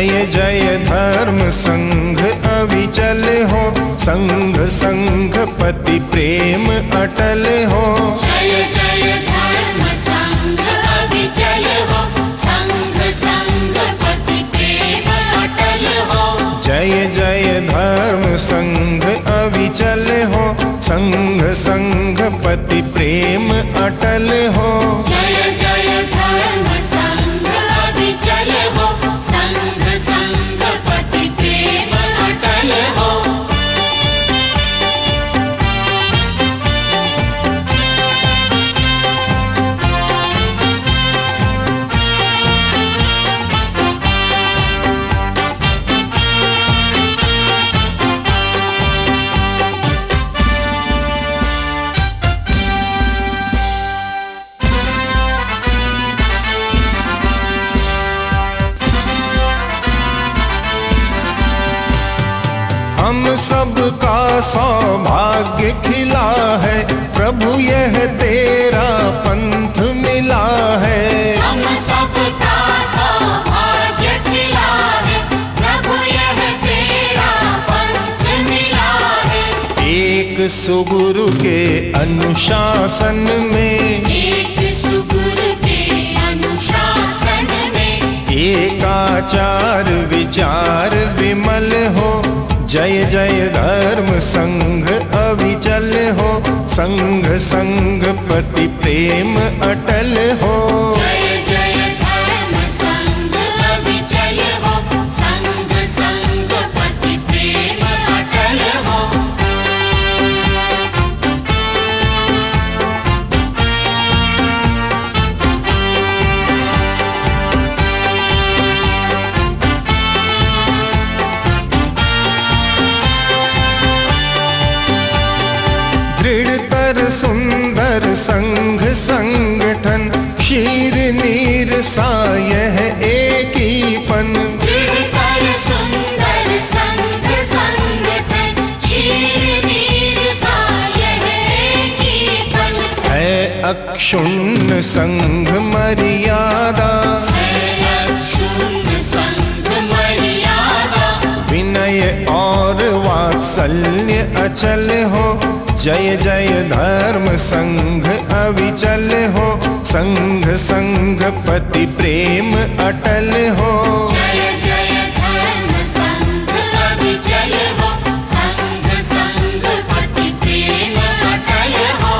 जय जय धर्म संघ अविचल हो, संघ संघ पति प्रेम अटल हो। जय जय धर्म संघ अविचल हो, संघ संघ पति प्रेम अटल हो। जय जय धर्म संघ अविचल हो, संघ संघ पति प्रेम अटल हो। जय जय धर्म संघ अविचल हो, संघ संघ पति प्रेम अटल हो। हम सबका सौभाग्य खिला है, प्रभु यह तेरा पंथ मिला है। हम सबका सौभाग्य खिला है, प्रभु यह तेरा पंथ मिला है। एक सुगुरु के अनुशासन में, एक सुगुरु के अनुशासन में, एक आचार विचार विमल हो। जय जय धर्म संघ अविचल हो, संघ संघ पति प्रेम अटल हो। जय जय धर्म संघ अविचल हो, संघ संघ पति प्रेम अटल हो। दृढ़तर सुंदर संघ संगठन, क्षीर नीर सा यह एकीपन। दृढ़तर सुंदर संघ संगठन, क्षीर नीर सा यह एकीपन। है अक्षुण्ण संघ मर्यादा, है अक्षुण्ण संघ मर्यादा। विनय और वात्सल्य अचल हो। जय जय धर्म संघ अविचल हो, संघ संघ पति प्रेम अटल हो। जय जय धर्म संघ अविचल हो, संघ संघ पति प्रेम अटल हो।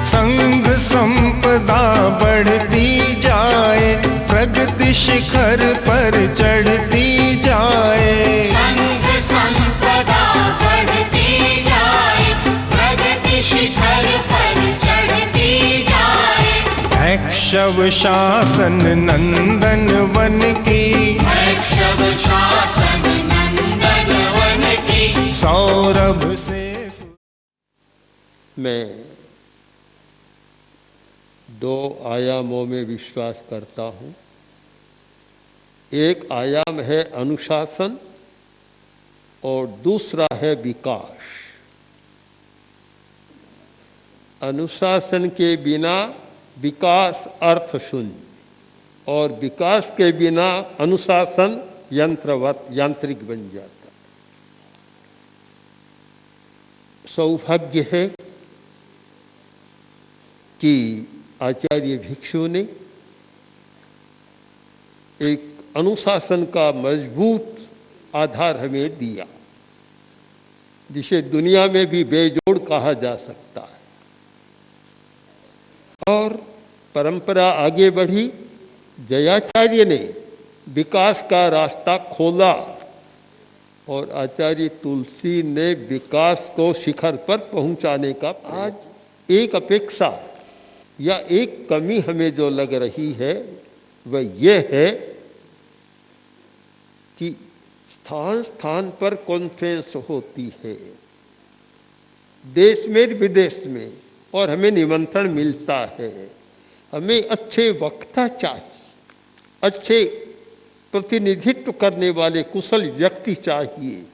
संघ संपदा बढ़ती जाए, प्रगति शिखर पर चढ़ती जाए। संघ संपदा बढ़ती जाए, प्रगति शिखर पर चढ़ती जाए। भैक्षव शासन नंदन वन की, भैक्षव शासन नंदन वन की। सौरभ से मैं दो आयामों में विश्वास करता हूँ। एक आयाम है अनुशासन और दूसरा है विकास। अनुशासन के बिना विकास अर्थ शून्य और विकास के बिना अनुशासन यंत्रवत यांत्रिक बन जाता। सौभाग्य है कि आचार्य भिक्षु ने एक अनुशासन का मजबूत आधार हमें दिया, जिसे दुनिया में भी बेजोड़ कहा जा सकता है। और परंपरा आगे बढ़ी, जयाचार्य ने विकास का रास्ता खोला और आचार्य तुलसी ने विकास को शिखर पर पहुंचाने का। आज एक अपेक्षा या एक कमी हमें जो लग रही है वह यह है कि स्थान स्थान पर कॉन्फ्रेंस होती है, देश में विदेश में, और हमें निमंत्रण मिलता है। हमें अच्छे वक्ता चाहिए, अच्छे प्रतिनिधित्व करने वाले कुशल व्यक्ति चाहिए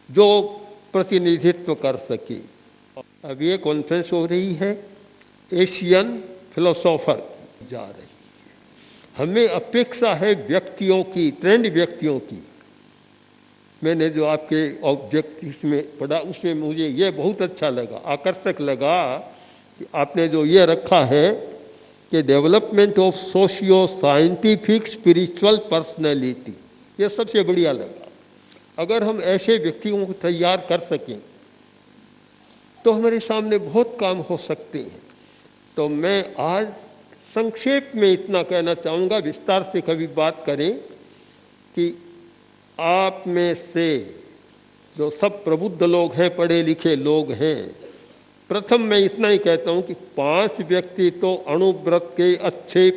जो प्रतिनिधित्व कर सके। अब ये कॉन्फ्रेंस हो रही है, एशियन फिलोसोफर जा रही है। हमें अपेक्षा है व्यक्तियों की, ट्रेंड व्यक्तियों की। मैंने जो आपके ऑब्जेक्टिव में पढ़ा उसमें मुझे ये बहुत अच्छा लगा, आकर्षक लगा कि आपने जो ये रखा है कि development of socio scientific spiritual personality, ये सबसे बढ़िया लगा। अगर हम ऐसे व्यक्तियों को तैयार कर सकें तो हमारे सामने बहुत काम हो सकते हैं। तो मैं आज संक्षेप में इतना कहना चाहूँगा, विस्तार से कभी बात करें कि आप में से जो सब प्रबुद्ध लोग हैं, पढ़े लिखे लोग हैं, प्रथम मैं इतना ही कहता हूँ कि 5 व्यक्ति तो अणुव्रत के अच्छे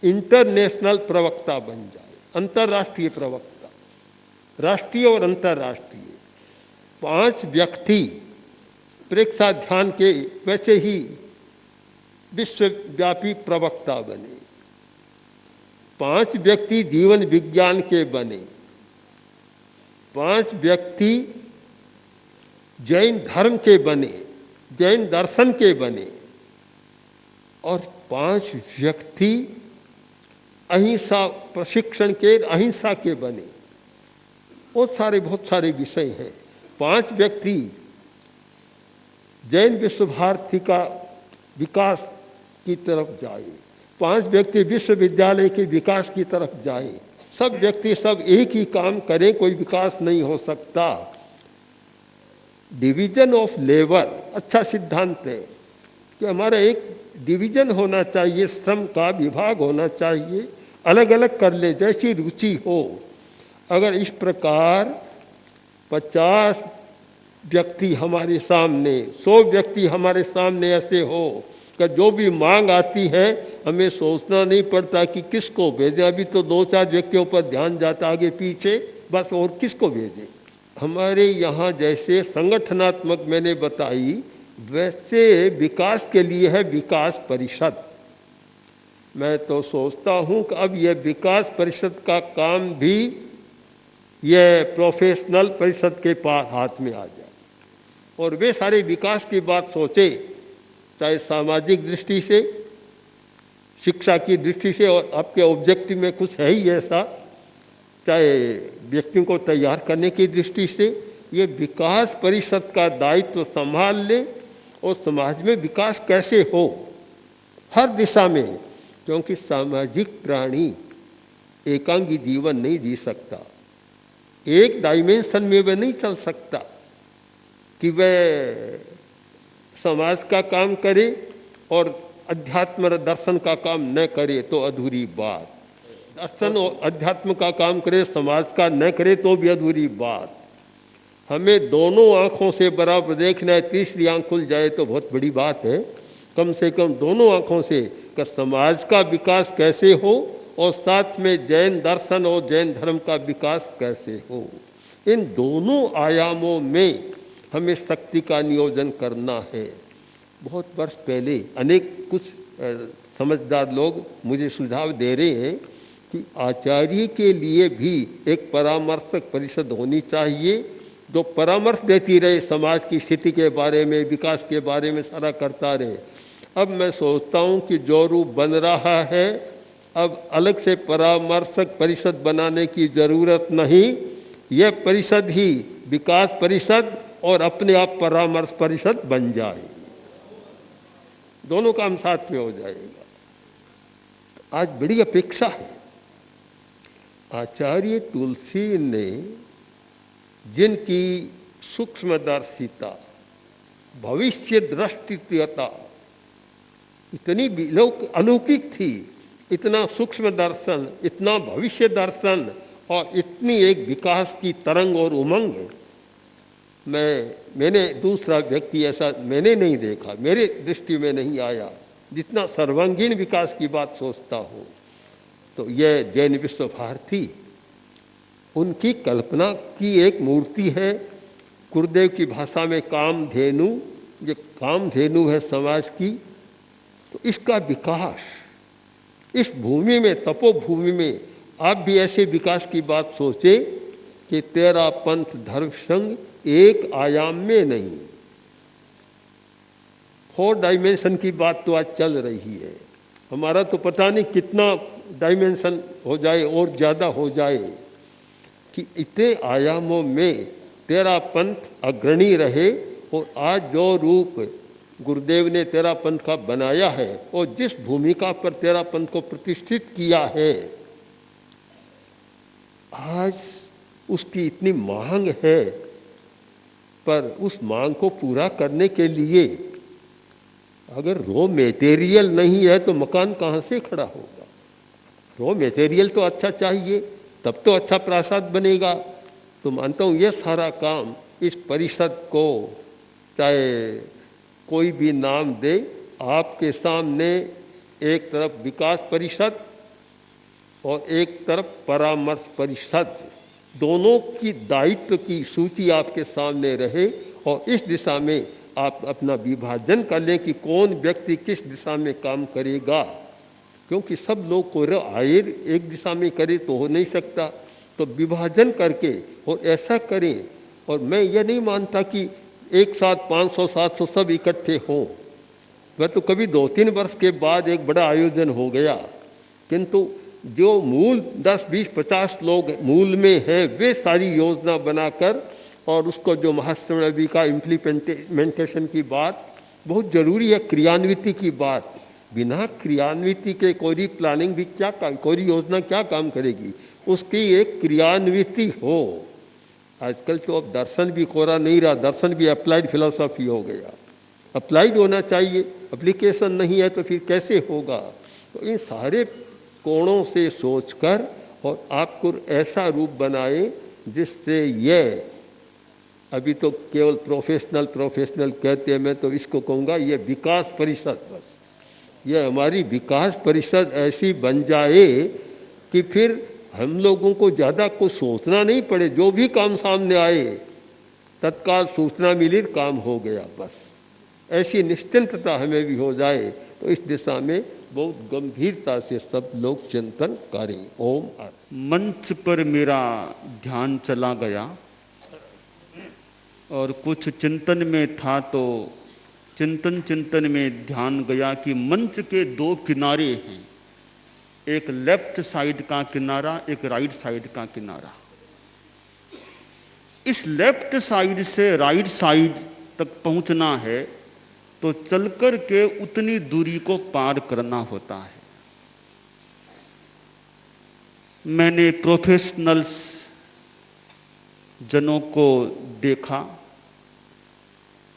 इंटरनेशनल प्रवक्ता बन जाए, अंतर्राष्ट्रीय प्रवक्ता, राष्ट्रीय और अंतर्राष्ट्रीय। 5 व्यक्ति प्रेक्षा ध्यान के वैसे ही विश्वव्यापी प्रवक्ता बने। 5 व्यक्ति जीवन विज्ञान के बने। 5 व्यक्ति जैन धर्म के बने, जैन दर्शन के बने, और 5 व्यक्ति अहिंसा प्रशिक्षण के, अहिंसा के बने। बहुत सारे विषय हैं। 5 व्यक्ति जैन विश्व भारती का विकास की तरफ जाए, 5 व्यक्ति विश्वविद्यालय के विकास की तरफ जाए। सब व्यक्ति सब एक ही काम करें, कोई विकास नहीं हो सकता। डिवीजन ऑफ लेबर अच्छा सिद्धांत है कि हमारा एक डिवीजन होना चाहिए, श्रम का विभाग होना चाहिए, अलग अलग कर ले जैसी रुचि हो। अगर इस प्रकार 50 व्यक्ति हमारे सामने, 100 व्यक्ति हमारे सामने ऐसे हो कि जो भी मांग आती है हमें सोचना नहीं पड़ता कि किसको भेजें। अभी तो 2-4 व्यक्तियों पर ध्यान जाता आगे पीछे, बस और किसको भेजें। हमारे यहाँ जैसे संगठनात्मक मैंने बताई, वैसे विकास के लिए है विकास परिषद। मैं तो सोचता हूँ कि अब यह विकास परिषद का काम भी यह प्रोफेशनल परिषद के पास हाथ में आ जाए और वे सारे विकास की बात सोचे, चाहे सामाजिक दृष्टि से, शिक्षा की दृष्टि से, और आपके ऑब्जेक्टिव में कुछ है ही ऐसा, चाहे व्यक्तियों को तैयार करने की दृष्टि से। ये विकास परिषद का दायित्व संभाल ले और समाज में विकास कैसे हो हर दिशा में, क्योंकि सामाजिक प्राणी एकांगी जीवन नहीं जी सकता, एक डायमेंशन में वह नहीं चल सकता कि वह समाज का काम करे और अध्यात्म दर्शन का काम न करे तो अधूरी बात। दर्शन और अध्यात्म का काम करे, समाज का न करे तो भी अधूरी बात। हमें दोनों आंखों से बराबर देखना है, तीसरी आंख खुल जाए तो बहुत बड़ी बात है। कम से कम दोनों आंखों से कि समाज का विकास कैसे हो और साथ में जैन दर्शन और जैन धर्म का विकास कैसे हो। इन दोनों आयामों में हमें शक्ति का नियोजन करना है। बहुत वर्ष पहले अनेक कुछ समझदार लोग मुझे सुझाव दे रहे हैं कि आचार्य के लिए भी एक परामर्शक परिषद होनी चाहिए जो परामर्श देती रहे, समाज की स्थिति के बारे में, विकास के बारे में सारा करता रहे। अब मैं सोचता हूँ कि जो रूप बन रहा है, अब अलग से परामर्शक परिषद बनाने की जरूरत नहीं। यह परिषद ही विकास परिषद और अपने आप परामर्श परिषद बन जाए, दोनों काम साथ में हो जाएगा। आज बड़ी अपेक्षा है। आचार्य तुलसी ने जिनकी सूक्ष्मदर्शिता, भविष्य दृष्टिता इतनी अलौकिक थी, इतना सूक्ष्म दर्शन, इतना भविष्य दर्शन और इतनी एक विकास की तरंग और उमंग, मैंने दूसरा व्यक्ति ऐसा मैंने नहीं देखा, मेरे दृष्टि में नहीं आया। जितना सर्वांगीण विकास की बात सोचता हूँ तो यह जैन विश्व भारती उनकी कल्पना की एक मूर्ति है। गुरुदेव की भाषा में कामधेनु, ये कामधेनु है समाज की। तो इसका विकास इस भूमि में, तपोभूमि में आप भी ऐसे विकास की बात सोचे कि तेरा पंथ धर्म संघ एक आयाम में नहीं, 4 डायमेंशन की बात तो आज चल रही है। हमारा तो पता नहीं कितना डायमेंशन हो जाए और ज़्यादा हो जाए कि इतने आयामों में तेरा पंथ अग्रणी रहे। और आज जो रूप गुरुदेव ने तेरा पंथ का बनाया है और जिस भूमिका पर तेरा पंथ को प्रतिष्ठित किया है, आज उसकी इतनी मांग है, पर उस मांग को पूरा करने के लिए अगर रॉ मटेरियल नहीं है तो मकान कहाँ से खड़ा होगा। रॉ मटेरियल तो अच्छा चाहिए, तब तो अच्छा प्रासाद बनेगा। तो मानता हूँ ये सारा काम इस परिषद को, चाहे कोई भी नाम दे, आपके सामने एक तरफ विकास परिषद और एक तरफ परामर्श परिषद, दोनों की दायित्व की सूची आपके सामने रहे और इस दिशा में आप अपना विभाजन कर लें कि कौन व्यक्ति किस दिशा में काम करेगा। क्योंकि सब लोग को आयर एक दिशा में करे तो हो नहीं सकता, तो विभाजन करके और ऐसा करें। और मैं ये नहीं मानता कि एक साथ 500-700 सब इकट्ठे हों। वह तो कभी 2-3 वर्ष के बाद एक बड़ा आयोजन हो गया, किंतु जो मूल 10-20-50 लोग मूल में हैं, वे सारी योजना बनाकर और उसको जो महाश्रवण का इम्प्लीमेंटेशन की बात बहुत ज़रूरी है, क्रियान्विति की बात। बिना क्रियान्विति के कोई प्लानिंग भी क्या काम, कोई योजना क्या काम करेगी। उसकी एक क्रियान्विति हो। आजकल तो अब दर्शन भी कोरा नहीं रहा, दर्शन भी अप्लाइड फिलॉसफी हो गया। अप्लाइड होना चाहिए, एप्लीकेशन नहीं है तो फिर कैसे होगा। तो इन सारे कोणों से सोचकर और आपको ऐसा रूप बनाए जिससे यह, अभी तो केवल प्रोफेशनल कहते हैं, मैं तो इसको कहूँगा ये विकास परिषद, बस ये हमारी विकास परिषद ऐसी बन जाए कि फिर हम लोगों को ज़्यादा कुछ सोचना नहीं पड़े। जो भी काम सामने आए तत्काल सूचना मिली, काम हो गया, बस ऐसी निश्चिंतता हमें भी हो जाए। तो इस दिशा में बहुत गंभीरता से सब लोग चिंतन करें। ओम। मंच पर मेरा ध्यान चला गया और कुछ चिंतन में था, तो चिंतन में ध्यान गया कि मंच के 2 किनारे हैं, एक लेफ्ट साइड का किनारा, एक राइट साइड का किनारा। इस लेफ्ट साइड से राइट साइड तक पहुंचना है तो चलकर के उतनी दूरी को पार करना होता है। मैंने प्रोफेशनल्स जनों को देखा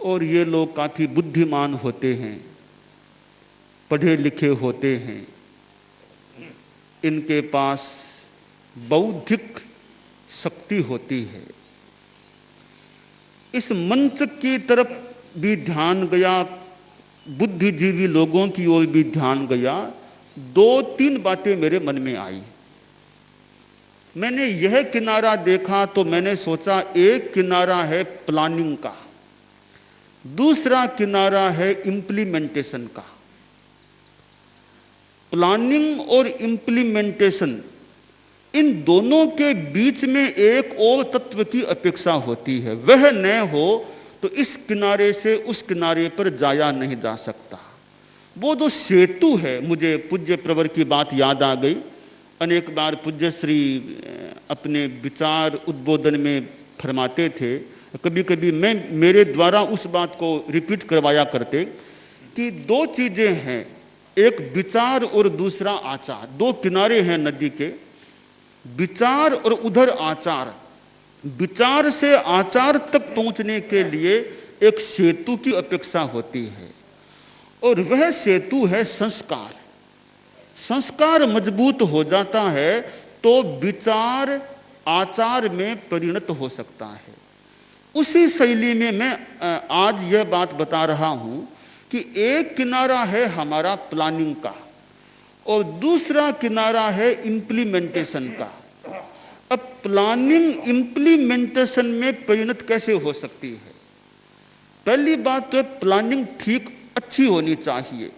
और ये लोग काफ़ी बुद्धिमान होते हैं, पढ़े लिखे होते हैं, इनके पास बौद्धिक शक्ति होती है। इस मंच की तरफ भी ध्यान गया, बुद्धिजीवी लोगों की ओर भी ध्यान गया। 2-3 बातें मेरे मन में आई। मैंने यह किनारा देखा तो मैंने सोचा एक किनारा है प्लानिंग का, दूसरा किनारा है इम्प्लीमेंटेशन का। प्लानिंग और इम्प्लीमेंटेशन, इन दोनों के बीच में एक और तत्व की अपेक्षा होती है। वह न हो तो इस किनारे से उस किनारे पर जाया नहीं जा सकता। वो जो सेतु है, मुझे पूज्य प्रवर की बात याद आ गई। अनेक बार पूज्य श्री अपने विचार उद्बोधन में फरमाते थे, कभी कभी मेरे द्वारा उस बात को रिपीट करवाया करते कि 2 चीजें हैं, एक विचार और दूसरा आचार। 2 किनारे हैं नदी के, विचार और उधर आचार। विचार से आचार तक पहुंचने के लिए एक सेतु की अपेक्षा होती है और वह सेतु है संस्कार। संस्कार मजबूत हो जाता है तो विचार आचार में परिणत हो सकता है। उसी शैली में मैं आज यह बात बता रहा हूं कि एक किनारा है हमारा प्लानिंग का और दूसरा किनारा है इम्प्लीमेंटेशन का। अब प्लानिंग इम्प्लीमेंटेशन में परिणत कैसे हो सकती है? पहली बात तो प्लानिंग ठीक अच्छी होनी चाहिए।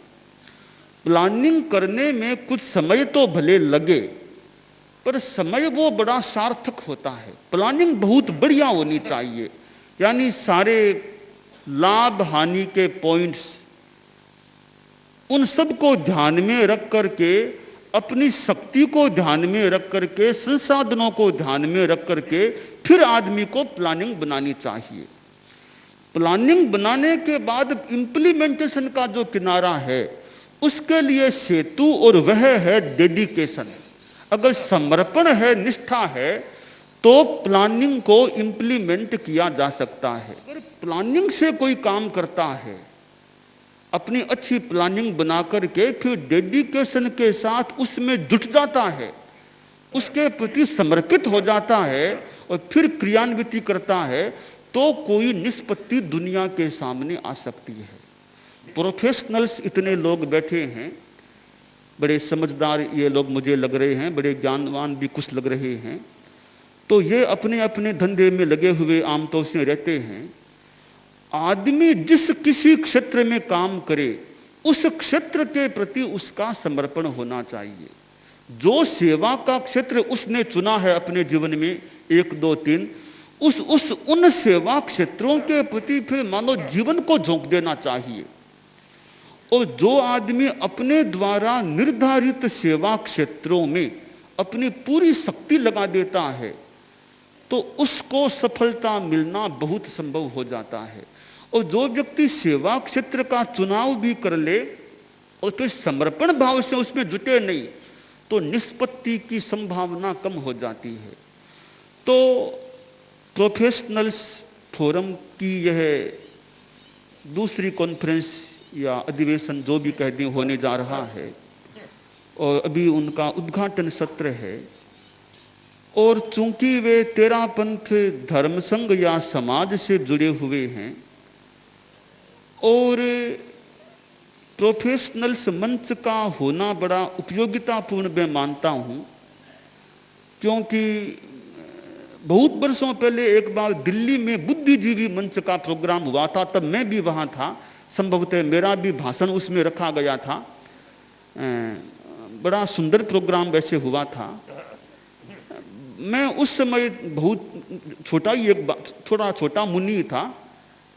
प्लानिंग करने में कुछ समय तो भले लगे, पर समय वो बड़ा सार्थक होता है। प्लानिंग बहुत बढ़िया होनी चाहिए, यानी सारे लाभ हानि के पॉइंट्स उन सब को ध्यान में रख करके, अपनी शक्ति को ध्यान में रख करके, संसाधनों को ध्यान में रख करके फिर आदमी को प्लानिंग बनानी चाहिए। प्लानिंग बनाने के बाद इम्प्लीमेंटेशन का जो किनारा है उसके लिए सेतु, और वह है डेडिकेशन। अगर समर्पण है, निष्ठा है, तो प्लानिंग को इम्प्लीमेंट किया जा सकता है। अगर प्लानिंग से कोई काम करता है, अपनी अच्छी प्लानिंग बना करके फिर डेडिकेशन के साथ उसमें जुट जाता है, उसके प्रति समर्पित हो जाता है और फिर क्रियान्विति करता है, तो कोई निष्पत्ति दुनिया के सामने आ सकती है। प्रोफेशनल्स इतने लोग बैठे हैं, बड़े समझदार ये लोग मुझे लग रहे हैं, बड़े ज्ञानवान भी कुछ लग रहे हैं, तो ये अपने अपने धंधे में लगे हुए आमतौर से रहते हैं। आदमी जिस किसी क्षेत्र में काम करे, उस क्षेत्र के प्रति उसका समर्पण होना चाहिए। जो सेवा का क्षेत्र उसने चुना है अपने जीवन में 1, 2, 3, उन सेवा क्षेत्रों के प्रति फिर मानो जीवन को झोंक देना चाहिए। और जो आदमी अपने द्वारा निर्धारित सेवा क्षेत्रों में अपनी पूरी शक्ति लगा देता है, तो उसको सफलता मिलना बहुत संभव हो जाता है। और जो व्यक्ति सेवा क्षेत्र का चुनाव भी कर ले और फिर समर्पण भाव से उसमें जुटे नहीं, तो निष्पत्ति की संभावना कम हो जाती है। तो प्रोफेशनल्स फोरम की यह दूसरी कॉन्फ्रेंस या अधिवेशन जो भी कह दें होने जा रहा है, और अभी उनका उद्घाटन सत्र है। और चूंकि वे तेरापंथ धर्म संघ या समाज से जुड़े हुए हैं, और प्रोफेशनल्स मंच का होना बड़ा उपयोगितापूर्ण मैं मानता हूँ, क्योंकि बहुत वर्षों पहले एक बार दिल्ली में बुद्धिजीवी मंच का प्रोग्राम हुआ था, तब मैं भी वहाँ था, संभवतः मेरा भी भाषण उसमें रखा गया था। बड़ा सुंदर प्रोग्राम वैसे हुआ था। मैं उस समय बहुत छोटा ही थोड़ा छोटा मुनि था,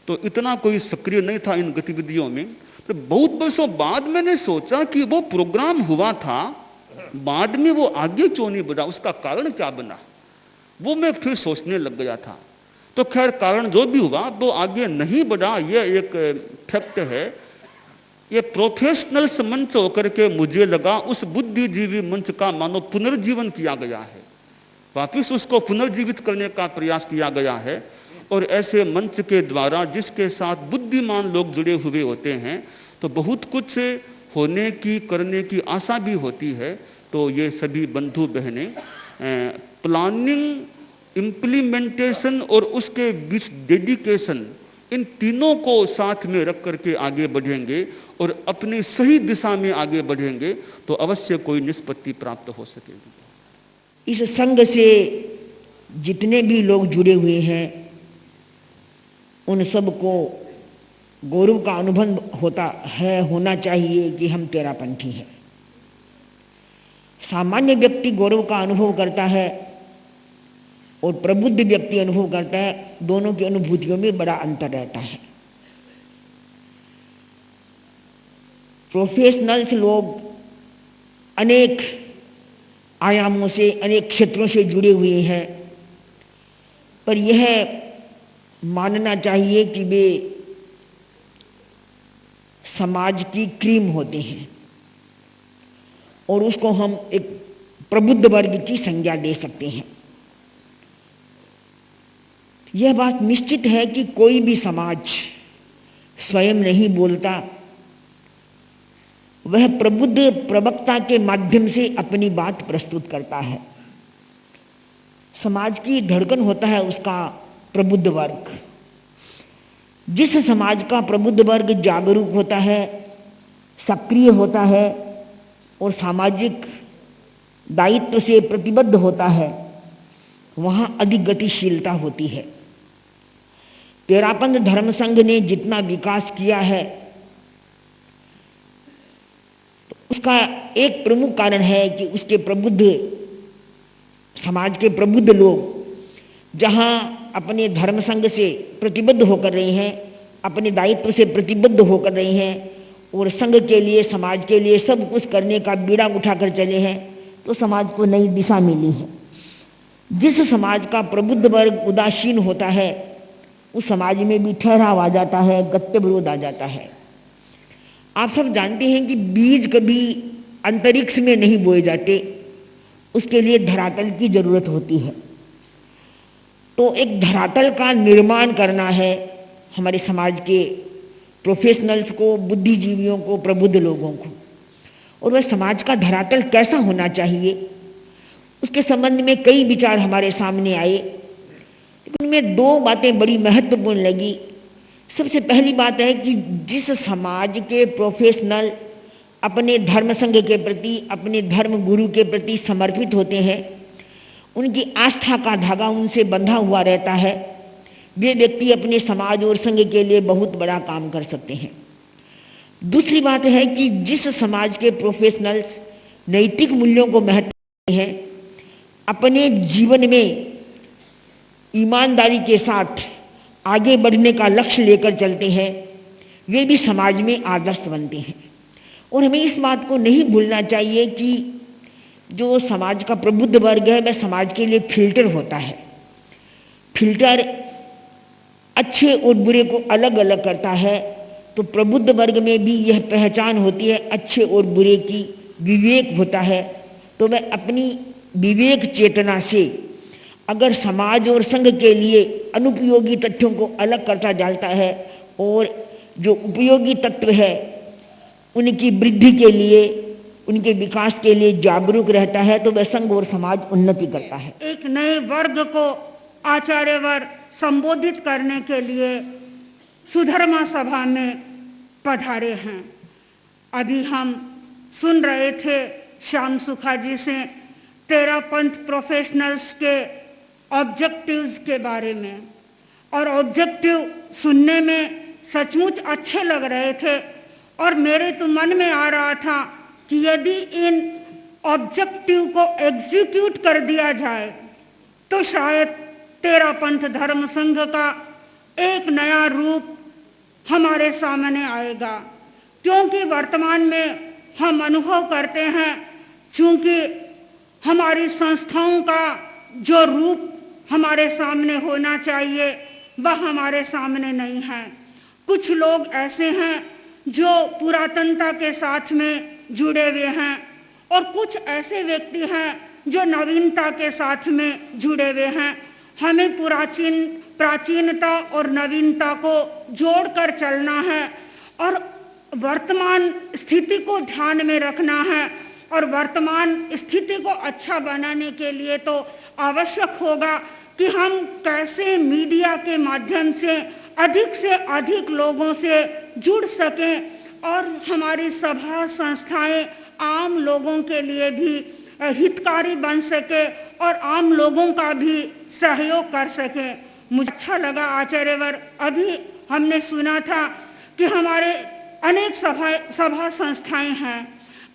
तो इतना कोई सक्रिय नहीं था इन गतिविधियों में। तो बहुत वर्षों बाद मैंने सोचा कि वो प्रोग्राम हुआ था, बाद में वो आगे क्यों नहीं बढ़ा, उसका कारण क्या बना, वो मैं फिर सोचने लग गया था। तो खैर कारण जो भी हुआ वो आगे नहीं बढ़ा, ये एक फैक्ट है। ये प्रोफेशनल्स मंच होकर के मुझे लगा उस बुद्धिजीवी मंच का मानो पुनर्जीवन किया गया है, वापिस उसको पुनर्जीवित करने का प्रयास किया गया है। और ऐसे मंच के द्वारा जिसके साथ बुद्धिमान लोग जुड़े हुए होते हैं, तो बहुत कुछ होने की करने की आशा भी होती है। तो ये सभी बंधु बहनें प्लानिंग, इम्प्लीमेंटेशन और उसके बीच डेडिकेशन, इन तीनों को साथ में रख करके आगे बढ़ेंगे और अपनी सही दिशा में आगे बढ़ेंगे, तो अवश्य कोई निष्पत्ति प्राप्त हो सकेगी। इस संघ से जितने भी लोग जुड़े हुए हैं, उन सब को गौरव का अनुभव होना चाहिए कि हम तेरापंथी हैं। सामान्य व्यक्ति गौरव का अनुभव करता है और प्रबुद्ध व्यक्ति अनुभव करता है, दोनों की अनुभूतियों में बड़ा अंतर रहता है। प्रोफेशनल्स लोग अनेक आयामों से, अनेक क्षेत्रों से जुड़े हुए हैं, पर यह मानना चाहिए कि वे समाज की क्रीम होते हैं और उसको हम एक प्रबुद्ध वर्ग की संज्ञा दे सकते हैं। यह बात निश्चित है कि कोई भी समाज स्वयं नहीं बोलता, वह प्रबुद्ध प्रवक्ता के माध्यम से अपनी बात प्रस्तुत करता है। समाज की धड़कन होता है उसका प्रबुद्ध वर्ग। जिस समाज का प्रबुद्ध वर्ग जागरूक होता है, सक्रिय होता है और सामाजिक दायित्व से प्रतिबद्ध होता है, वहाँ अधिक गतिशीलता होती है। तेरापंथ धर्म संघ ने जितना विकास किया है तो उसका एक प्रमुख कारण है कि उसके प्रबुद्ध समाज के प्रबुद्ध लोग जहाँ अपने धर्म संघ से प्रतिबद्ध होकर रहे हैं, अपने दायित्व से प्रतिबद्ध होकर रहे हैं और संघ के लिए, समाज के लिए सब कुछ करने का बीड़ा उठाकर चले हैं, तो समाज को नई दिशा मिली है। जिस समाज का प्रबुद्ध वर्ग उदासीन होता है उस समाज में भी ठहराव आ जाता है, गत्य विरोध आ जाता है। आप सब जानते हैं कि बीज कभी अंतरिक्ष में नहीं बोए जाते, उसके लिए धरातल की जरूरत होती है। तो एक धरातल का निर्माण करना है हमारे समाज के प्रोफेशनल्स को, बुद्धिजीवियों को, प्रबुद्ध लोगों को। और वह समाज का धरातल कैसा होना चाहिए उसके संबंध में कई विचार हमारे सामने आए, लेकिन उनमें दो बातें बड़ी महत्वपूर्ण लगी। सबसे पहली बात है कि जिस समाज के प्रोफेशनल अपने धर्म संघ के प्रति, अपने धर्म गुरु के प्रति समर्पित होते हैं, उनकी आस्था का धागा उनसे बंधा हुआ रहता है, वे व्यक्ति अपने समाज और संघ के लिए बहुत बड़ा काम कर सकते हैं। दूसरी बात है कि जिस समाज के प्रोफेशनल्स नैतिक मूल्यों को महत्व देते हैं, अपने जीवन में ईमानदारी के साथ आगे बढ़ने का लक्ष्य लेकर चलते हैं, वे भी समाज में आदर्श बनते हैं। और हमें इस बात को नहीं भूलना चाहिए कि जो समाज का प्रबुद्ध वर्ग है वह समाज के लिए फिल्टर होता है। फिल्टर अच्छे और बुरे को अलग अलग करता है, तो प्रबुद्ध वर्ग में भी यह पहचान होती है, अच्छे और बुरे की, विवेक होता है। तो वह अपनी विवेक चेतना से अगर समाज और संघ के लिए अनुपयोगी तथ्यों को अलग करता जाता है और जो उपयोगी तत्व है उनकी वृद्धि के लिए, उनके विकास के लिए जागरूक रहता है, तो वह संघ और समाज उन्नति करता है। एक नए वर्ग को आचार्यवर संबोधित करने के लिए सुधर्मा सभा में पधारे हैं। अभी हम सुन रहे थे श्याम सुखा जी से तेरापंथ प्रोफेशनल्स के ऑब्जेक्टिव्स के बारे में, और ऑब्जेक्टिव सुनने में सचमुच अच्छे लग रहे थे। और मेरे तो मन में आ रहा था कि यदि इन ऑब्जेक्टिव को एग्जीक्यूट कर दिया जाए तो शायद तेरापंथ धर्म संघ का एक नया रूप हमारे सामने आएगा। क्योंकि वर्तमान में हम अनुभव करते हैं, चूंकि हमारी संस्थाओं का जो रूप हमारे सामने होना चाहिए वह हमारे सामने नहीं है। कुछ लोग ऐसे हैं जो पुरातनता के साथ में जुड़े हुए हैं और कुछ ऐसे व्यक्ति हैं जो नवीनता के साथ में जुड़े हुए हैं। हमें प्राचीनता और नवीनता को जोड़कर चलना है और वर्तमान स्थिति को ध्यान में रखना है। और वर्तमान स्थिति को अच्छा बनाने के लिए तो आवश्यक होगा कि हम कैसे मीडिया के माध्यम से अधिक लोगों से जुड़ सकें और हमारी सभा संस्थाएं आम लोगों के लिए भी हितकारी बन सके और आम लोगों का भी सहयोग कर सके। मुझे अच्छा लगा आचार्यवर, अभी हमने सुना था कि हमारे अनेक सभा संस्थाएं हैं,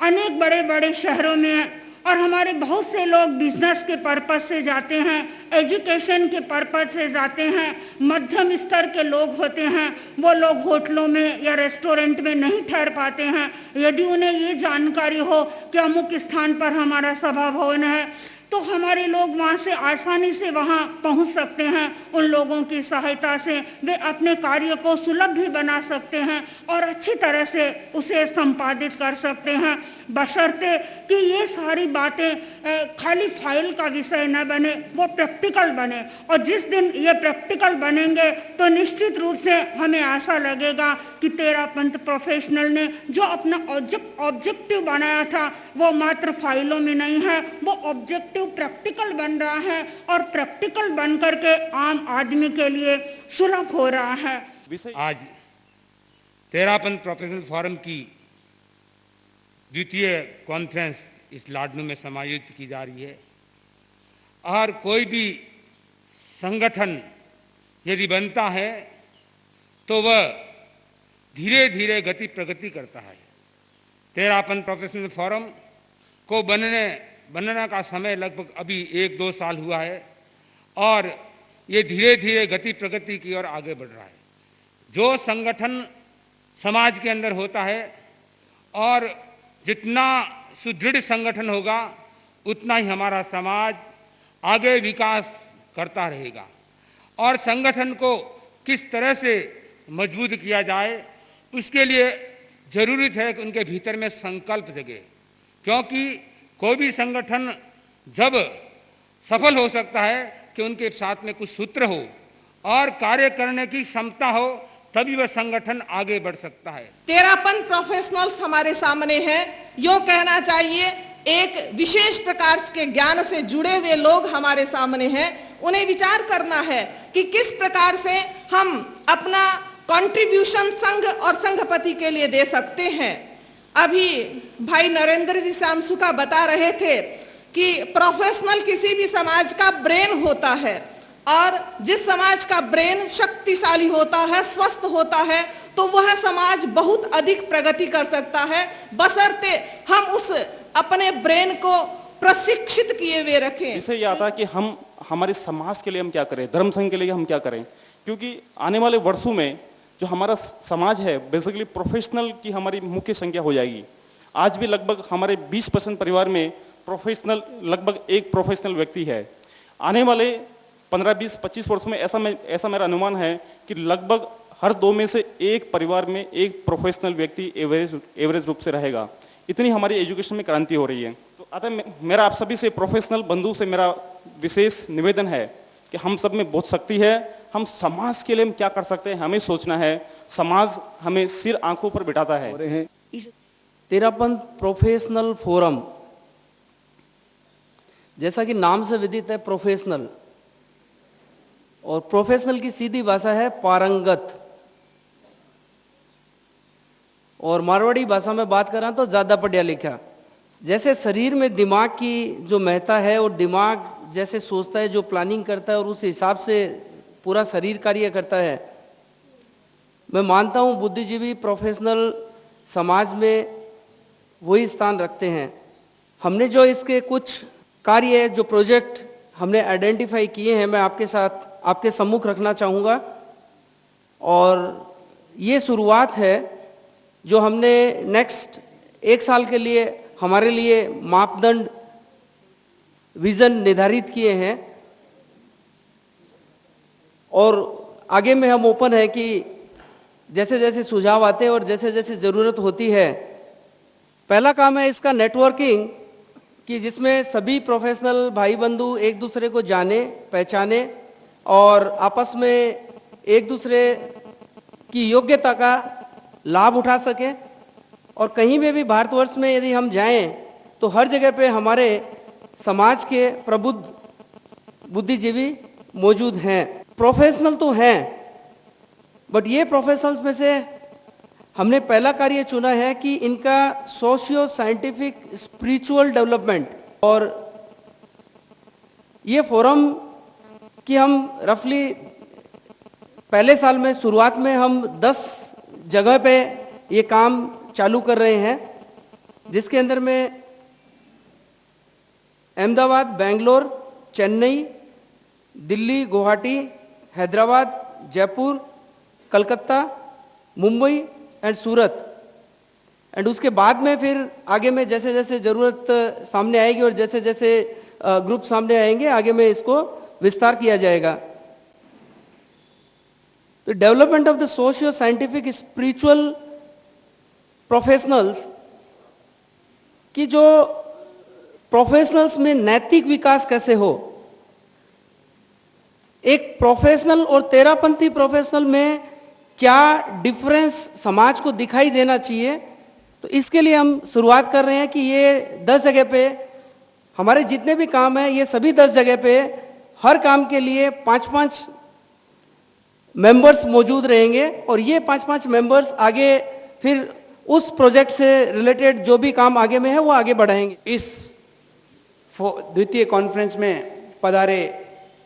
अनेक बड़े बड़े शहरों में हैं और हमारे बहुत से लोग बिजनेस के पर्पज से जाते हैं, एजुकेशन के पर्पज से जाते हैं। मध्यम स्तर के लोग होते हैं, वो लोग होटलों में या रेस्टोरेंट में नहीं ठहर पाते हैं। यदि उन्हें ये जानकारी हो कि अमुक स्थान पर हमारा सभा भवन है तो हमारे लोग वहाँ से आसानी से वहाँ पहुँच सकते हैं। उन लोगों की सहायता से वे अपने कार्य को सुलभ भी बना सकते हैं और अच्छी तरह से उसे संपादित कर सकते हैं, बशर्ते कि ये सारी बातें खाली फाइल का विषय न बने, वो प्रैक्टिकल बने। और जिस दिन ये प्रैक्टिकल बनेंगे तो निश्चित रूप से हमें आशा लगेगा कि तेरापंथ प्रोफेशनल ने जो अपना ऑब्जेक्टिव बनाया था वो मात्र फाइलों में नहीं है, वो ऑब्जेक्टिव प्रैक्टिकल बन रहा है और प्रैक्टिकल बन करके आम आदमी के लिए सुलभ हो रहा है। आज तेरापंथ प्रोफेशनल फोरम की द्वितीय कॉन्फ्रेंस इस लाडनू में समायोजित की जा रही है और कोई भी संगठन यदि बनता है तो वह धीरे धीरे गति प्रगति करता है। तेरापन प्रोफेशनल फोरम को बनने का समय लगभग अभी 1-2 साल हुआ है और ये धीरे धीरे गति प्रगति की ओर आगे बढ़ रहा है। जो संगठन समाज के अंदर होता है और जितना सुदृढ़ संगठन होगा उतना ही हमारा समाज आगे विकास करता रहेगा। और संगठन को किस तरह से मजबूत किया जाए उसके लिए जरूरत है कि उनके भीतर में संकल्प जगे, क्योंकि कोई भी संगठन जब सफल हो सकता है कि उनके साथ में कुछ सूत्र हो और कार्य करने की क्षमता हो, तभी वह संगठन आगे बढ़ सकता है। तेरापन प्रोफेशनल्स हमारे सामने हैं। यो कहना चाहिए एक विशेष प्रकार के ज्ञान से जुड़े हुए लोग हमारे सामने हैं। उन्हें विचार करना है कि किस प्रकार से हम अपना कंट्रीब्यूशन संघ और संघपति के लिए दे सकते हैं। अभी भाई नरेंद्र जी श्यामसुका बता रहे थे कि प्रोफेशनल किसी भी समाज का ब्रेन होता है और जिस समाज का ब्रेन शक्तिशाली होता है, स्वस्थ होता है, तो वह समाज बहुत अधिक प्रगति कर सकता है, बशर्ते हम उस अपने ब्रेन को प्रशिक्षित किए हुए रखें। इससे यह आता है कि हम हमारे समाज के लिए हम क्या करें, धर्म संघ के लिए हम क्या करें, क्योंकि आने वाले वर्षों में जो हमारा समाज है बेसिकली प्रोफेशनल की हमारी मुख्य संख्या हो जाएगी। आज भी लगभग हमारे 20% परिवार में प्रोफेशनल, लगभग एक प्रोफेशनल व्यक्ति है। आने वाले 15, 20, 25 वर्षों में ऐसा मेरा अनुमान है कि लगभग हर 2 में से एक परिवार में एक प्रोफेशनल व्यक्ति एवरेज रूप से रहेगा। इतनी हमारी एजुकेशन में क्रांति हो रही है। तो अतः मेरा आप सभी से, प्रोफेशनल बंधु से मेरा विशेष निवेदन है कि हम सब में बहुत शक्ति है। हम समाज के लिए हम क्या कर सकते हैं हमें सोचना है। समाज हमें सिर आंखों पर बिठाता है। तेरापन प्रोफेशनल फोरम, जैसा कि नाम से विदित है प्रोफेशनल, और प्रोफेशनल की सीधी भाषा है पारंगत, और मारवाड़ी भाषा में बात करें तो ज्यादा पढ़ा लिखा। जैसे शरीर में दिमाग की जो महत्ता है और दिमाग जैसे सोचता है, जो प्लानिंग करता है और उस हिसाब से पूरा शरीर कार्य करता है, मैं मानता हूं बुद्धिजीवी प्रोफेशनल समाज में वही स्थान रखते हैं। हमने जो इसके कुछ कार्य, जो प्रोजेक्ट हमने आइडेंटिफाई किए हैं, मैं आपके साथ आपके सम्मुख रखना चाहूँगा। और ये शुरुआत है जो हमने नेक्स्ट 1 साल के लिए हमारे लिए मापदंड, विजन निर्धारित किए हैं, और आगे में हम ओपन है कि जैसे जैसे सुझाव आते हैं और जैसे जैसे ज़रूरत होती है। पहला काम है इसका नेटवर्किंग, कि जिसमें सभी प्रोफेशनल भाई बंधु एक दूसरे को जाने, पहचाने और आपस में एक दूसरे की योग्यता का लाभ उठा सके। और कहीं में भी भारतवर्ष में यदि हम जाएं तो हर जगह पे हमारे समाज के प्रबुद्ध बुद्धिजीवी मौजूद हैं। प्रोफेशनल तो हैं, बट ये प्रोफेशनल्स में से हमने पहला कार्य चुना है कि इनका सोशियो साइंटिफिक स्पिरिचुअल डेवलपमेंट। और ये फोरम की हम रफली पहले साल में शुरुआत में हम 10 जगह पे ये काम चालू कर रहे हैं, जिसके अंदर में Ahmedabad, Bangalore, Chennai, Delhi, Guwahati, Hyderabad, Jaipur, Calcutta, Mumbai and Surat. And उसके बाद में फिर आगे में जैसे जैसे ज़रूरत सामने आएगी और जैसे जैसे ग्रुप सामने आएंगे, आगे में इसको विस्तार किया जाएगा। तो development of the socio scientific spiritual professionals की, जो प्रोफेशनल्स में नैतिक विकास कैसे हो, एक प्रोफेशनल और तेरापंथी प्रोफेशनल में क्या डिफरेंस समाज को दिखाई देना चाहिए, तो इसके लिए हम शुरुआत कर रहे हैं कि ये 10 जगह पे हमारे जितने भी काम हैं, ये सभी 10 जगह पे हर काम के लिए 5-5 मेंबर्स मौजूद रहेंगे। और ये 5-5 मेंबर्स आगे फिर उस प्रोजेक्ट से रिलेटेड जो भी काम आगे में है वो आगे बढ़ाएंगे। इस द्वितीय कॉन्फ्रेंस में पधारे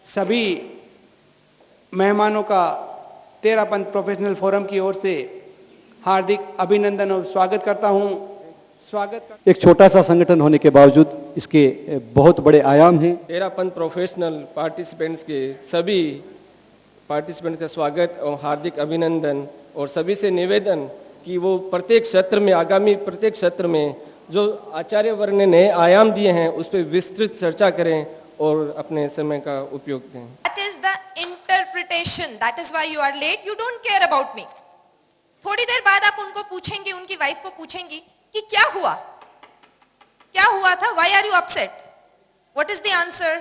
सभी मेहमानों का तेरापंथ प्रोफेशनल फोरम की ओर से हार्दिक अभिनंदन और स्वागत करता हूं। एक छोटा सा संगठन होने के बावजूद इसके बहुत बड़े आयाम हैं। तेरापंथ प्रोफेशनल पार्टिसिपेंट्स के सभी पार्टिसिपेंट का स्वागत और हार्दिक अभिनंदन, और सभी से निवेदन कि वो प्रत्येक सत्र में, आगामी प्रत्येक सत्र में जो आचार्य वर्ग ने नए आयाम दिए हैं उस पर विस्तृत चर्चा करें और अपने समय का उपयोग दें। That is the interpretation. That is why you are late. You don't care about me. थोड़ी देर बाद आप उनको पूछेंगे, उनकी वाइफ को पूछेंगी कि क्या हुआ था, why are you upset? What is the answer?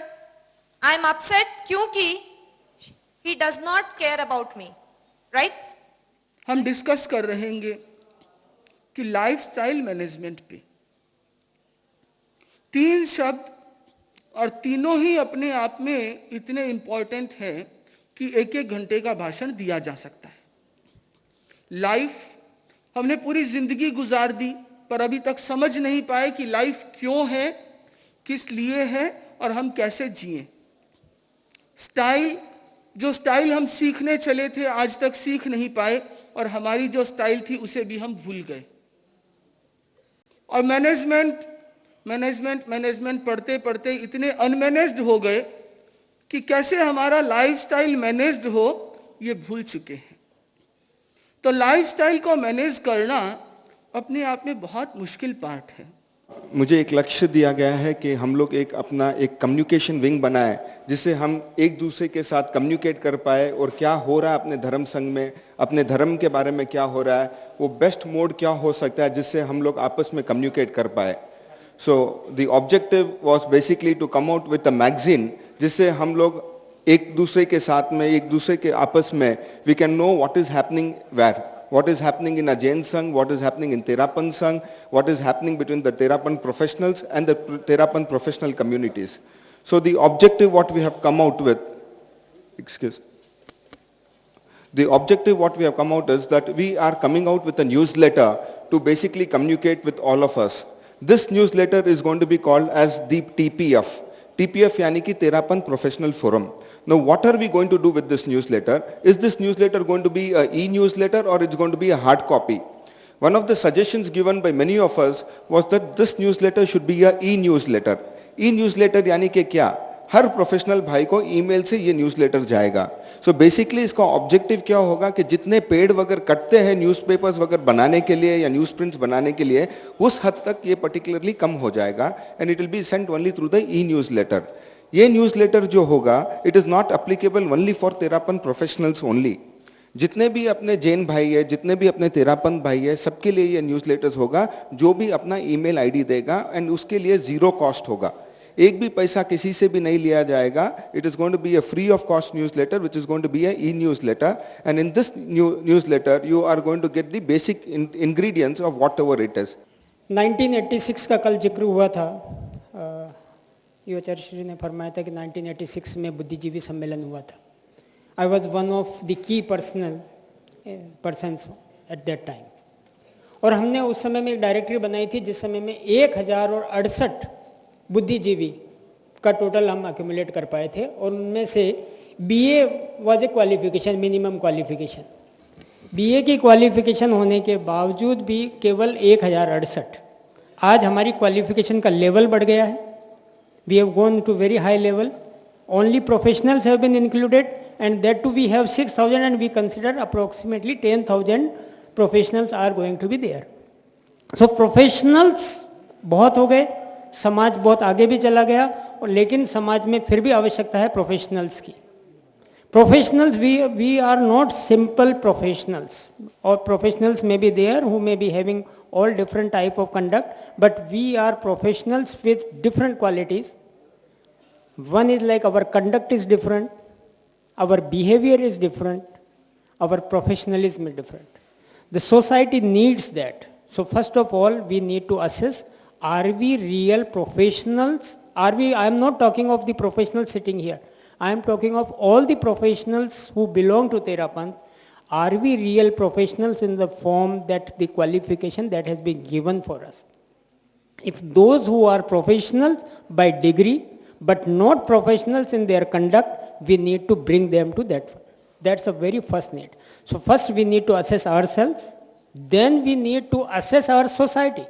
I am upset क्योंकि he does not care about me, right? हम डिस्कस कर रहेंगे कि लाइफस्टाइल मैनेजमेंट पे 3 शब्द, और तीनों ही अपने आप में इतने इंपॉर्टेंट हैं कि 1-1 घंटे का भाषण दिया जा सकता है। लाइफ, हमने पूरी जिंदगी गुजार दी पर अभी तक समझ नहीं पाए कि लाइफ क्यों है, किस लिए है और हम कैसे जिए। स्टाइल, जो स्टाइल हम सीखने चले थे आज तक सीख नहीं पाए, और हमारी जो स्टाइल थी उसे भी हम भूल गए। और मैनेजमेंट पढ़ते पढ़ते इतने अनमैनेज्ड हो गए कि कैसे हमारा लाइफस्टाइल मैनेज्ड हो ये भूल चुके हैं। तो लाइफस्टाइल को मैनेज करना अपने आप में बहुत मुश्किल पार्ट है। मुझे एक लक्ष्य दिया गया है कि हम लोग अपना एक कम्युनिकेशन विंग बनाए, जिससे हम एक दूसरे के साथ कम्युनिकेट कर पाए और क्या हो रहा है अपने धर्म संघ में, अपने धर्म के बारे में क्या हो रहा है, वो बेस्ट मोड क्या हो सकता है जिससे हम लोग आपस में कम्युनिकेट कर पाए। So the objective was basically to come out with a magazine, जिससे हम लोग एक दूसरे के साथ में, एक दूसरे के आपस में we can know what is happening where, what is happening in a Jain Sangh, what is happening in Terapanth Sangh, what is happening between the Terapanth professionals and the Terapanth professional communities. So the objective what we have come out with, the objective what we have come out is that we are coming out with a newsletter to basically communicate with all of us. This newsletter is going to be called as the TPF. TPF यानी कि Terapanth professional forum. Now what are we going to do with this newsletter? Is this newsletter going to be a e-newsletter or it's going to be a hard copy? One of the suggestions given by many of us was that this newsletter should be a e-newsletter. E-newsletter यानी कि क्या? हर professional भाई को email से ये newsletter जाएगा। So basically इसका objective क्या होगा कि जितने पेड़ वगैरह कटते हैं न्यूज़पेपर्स वगैरह बनाने के लिए या न्यूज़ प्रिंट्स बनाने के लिए, उस हद तक ये पर्टिकुलरली कम हो जाएगा and it will be sent only through the e newsletter. ये न्यूज़लेटर जो होगा it is not applicable only for Terapanth professionals only. जितने भी अपने जैन भाई है, जितने भी अपने तेरापंथ भाई है, सबके लिए ये न्यूज़लेटर्स होगा। जो भी अपना ईमेल आईडी देगा एंड उसके लिए 0 कॉस्ट होगा, एक भी पैसा किसी से भी नहीं लिया जाएगा। It is going to be a free of cost newsletter which is going to be a e newsletter and in this newsletter you are going to get the basic ingredients of whatever it is. 1986 का कल जिक्र हुआ था। आचार्य श्री ने फरमाया था कि 1986 में बुद्धिजीवी सम्मेलन हुआ था। I was one of the key persons at that time, और हमने उस समय में एक डायरेक्टरी बनाई थी जिस समय में 1068 बुद्धिजीवी का टोटल हम अक्यूमुलेट कर पाए थे, और उनमें से BA was a qualification, minimum qualification. BA की क्वालिफिकेशन होने के बावजूद भी केवल 1068। आज हमारी क्वालिफिकेशन का लेवल बढ़ गया है। We have gone to very high level. Only professionals have been included and that too we have 6000 and we consider approximately 10,000 professionals are going to be there. So professionals बहुत हो गए, समाज बहुत आगे भी चला गया, और लेकिन समाज में फिर भी आवश्यकता है प्रोफेशनल्स की। Professionals, we are not simple professionals, और प्रोफेशनल्स में be there who may be having all different type of conduct, but we are professionals with different qualities. One is like our conduct is different, our behavior is different, our professionalism is different. The society needs that. So first of all, we need to assess, are we real professionals? Are we, I am not talking of the professionals sitting here. I am talking of all the professionals who belong to Terapanth. Are we real professionals in the form that the qualification that has been given for us? If those who are professionals by degree but not professionals in their conduct, we need to bring them to that That's a very first need. So first we need to assess ourselves, then we need to assess our society.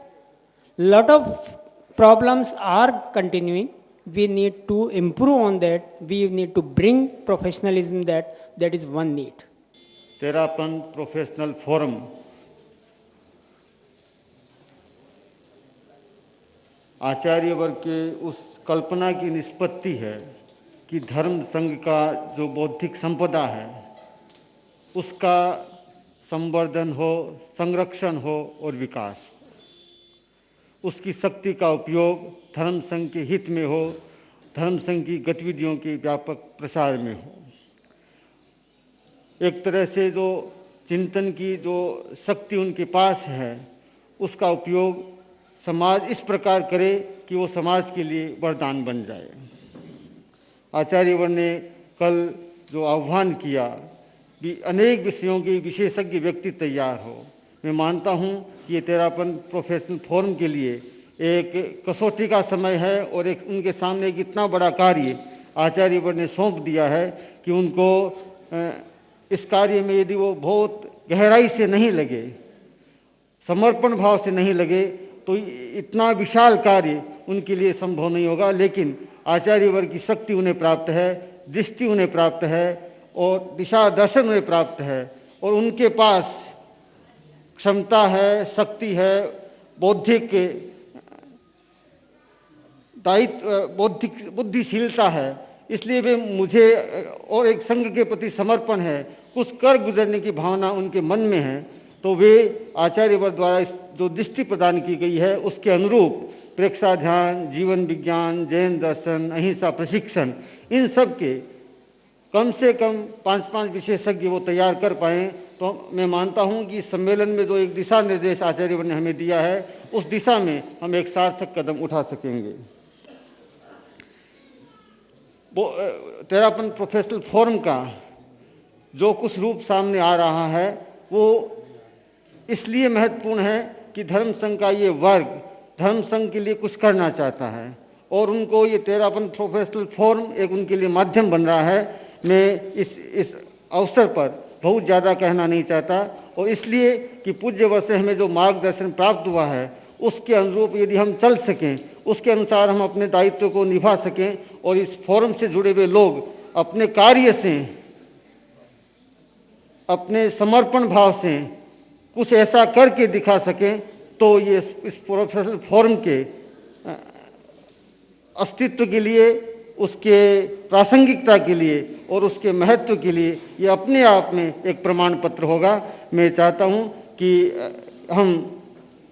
Lot of problems are continuing. We need to improve on that. We need to bring professionalism, that is one need. Terapanth professional forum आचार्य वर्ग के उस कल्पना की निष्पत्ति है कि धर्म संघ का जो बौद्धिक संपदा है उसका संवर्धन हो, संरक्षण हो और विकास, उसकी शक्ति का उपयोग धर्म संघ के हित में हो, धर्म संघ की गतिविधियों के व्यापक प्रसार में हो। एक तरह से जो चिंतन की जो शक्ति उनके पास है उसका उपयोग समाज इस प्रकार करे कि वो समाज के लिए वरदान बन जाए। आचार्यवर ने कल जो आह्वान किया भी अनेक विषयों के विशेषज्ञ व्यक्ति तैयार हो, मैं मानता हूँ कि ये तेरापन प्रोफेशनल फोरम के लिए एक कसौटी का समय है और एक उनके सामने एक इतना बड़ा कार्य आचार्यवर ने सौंप दिया है कि उनको इस कार्य में यदि वो बहुत गहराई से नहीं लगे, समर्पण भाव से नहीं लगे तो इतना विशाल कार्य उनके लिए संभव नहीं होगा। लेकिन आचार्यवर्ग की शक्ति उन्हें प्राप्त है, दृष्टि उन्हें प्राप्त है और दिशा दर्शन उन्हें प्राप्त है और उनके पास क्षमता है, शक्ति है, बौद्धिक दायित्व, बौद्धिक बुद्धिशीलता है। इसलिए वे मुझे और एक संघ के प्रति समर्पण है, कुछ कर गुजरने की भावना उनके मन में है, तो वे आचार्यवर्ग द्वारा जो दृष्टि प्रदान की गई है उसके अनुरूप प्रेक्षाध्यान, जीवन विज्ञान, जैन दर्शन, अहिंसा प्रशिक्षण, इन सब के कम से कम 5-5 विशेषज्ञ वो तैयार कर पाएँ तो मैं मानता हूँ कि सम्मेलन में जो एक दिशा निर्देश आचार्यवर्ग ने हमें दिया है उस दिशा में हम एक सार्थक कदम उठा सकेंगे। तेरापन प्रोफेशनल फोरम का जो कुछ रूप सामने आ रहा है वो इसलिए महत्वपूर्ण है कि धर्म संघ का ये वर्ग धर्म संघ के लिए कुछ करना चाहता है और उनको ये तेरापन प्रोफेशनल फोरम एक उनके लिए माध्यम बन रहा है। मैं इस अवसर पर बहुत ज़्यादा कहना नहीं चाहता और इसलिए कि पूज्य वर्ष से हमें जो मार्गदर्शन प्राप्त हुआ है उसके अनुरूप यदि हम चल सकें, उसके अनुसार हम अपने दायित्व को निभा सकें और इस फोरम से जुड़े हुए लोग अपने कार्य से, अपने समर्पण भाव से कुछ ऐसा करके दिखा सकें तो ये इस प्रोफेशनल फोरम के अस्तित्व के लिए, उसके प्रासंगिकता के लिए और उसके महत्व के लिए ये अपने आप में एक प्रमाण पत्र होगा। मैं चाहता हूँ कि हम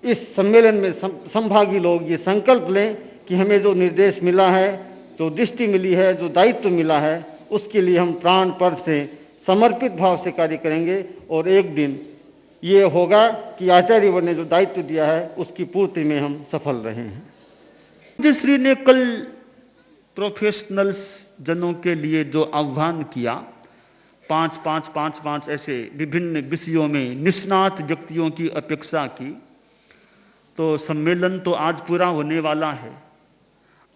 इस सम्मेलन में संभागी लोग ये संकल्प लें कि हमें जो निर्देश मिला है, जो दृष्टि मिली है, जो दायित्व मिला है, उसके लिए हम प्राणपण से समर्पित भाव से कार्य करेंगे और एक दिन ये होगा कि आचार्यवर ने जो दायित्व दिया है उसकी पूर्ति में हम सफल रहे हैं। श्री ने कल प्रोफेशनल्स जनों के लिए जो आह्वान किया, 5-5-5-5 ऐसे विभिन्न विषयों में निष्णात व्यक्तियों की अपेक्षा की, तो सम्मेलन तो आज पूरा होने वाला है।